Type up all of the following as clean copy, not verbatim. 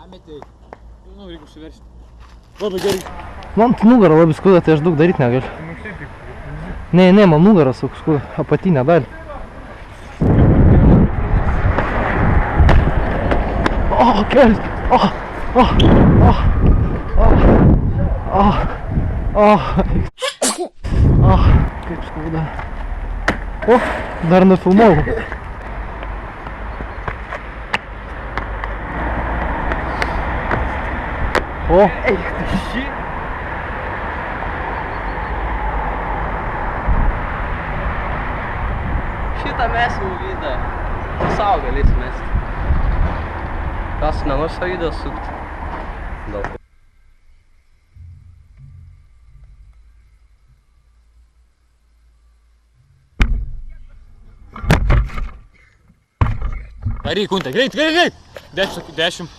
Pametėjai. Nu, reikia užsiveršti. Labai gerai. Man nugarą labai skauda, tai aš daug daryti negaliu. Ne, man nugarą skauda, apatinę dalį. O, kelis! Kaip skauda. O, dar nufilmavau. O, Eik, tai šį. Šitą mesim vydą. Sau galės mesti. Kas nenori savo vydą sukti. Daug. Varyk, Kunte, greit! 10,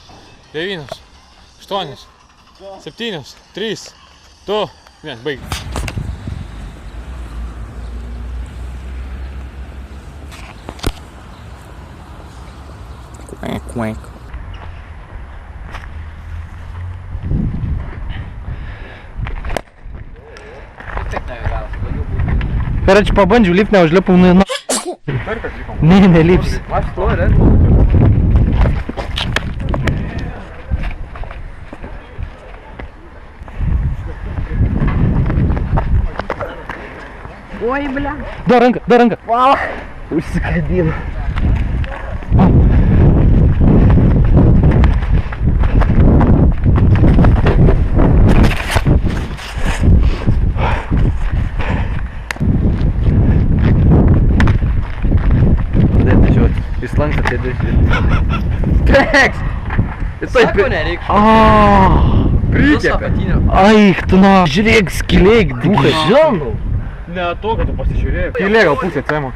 9, 8, 7, 3, 2, 1, baig. Quack. Короче, пабandžiu lipt, neužlipau, nu na. Ne, nelipsi. Aš noriu. Ой, бля. Da ranką. Užsikabino. Įslanksta tai Treks! Sako nereik. Prikėpė. Ai, tu na, žiūrėk, skiliai, duha, žinau. Ne to, kad tu pasižiūrėjai. Skiliai gal pusė atsėmo.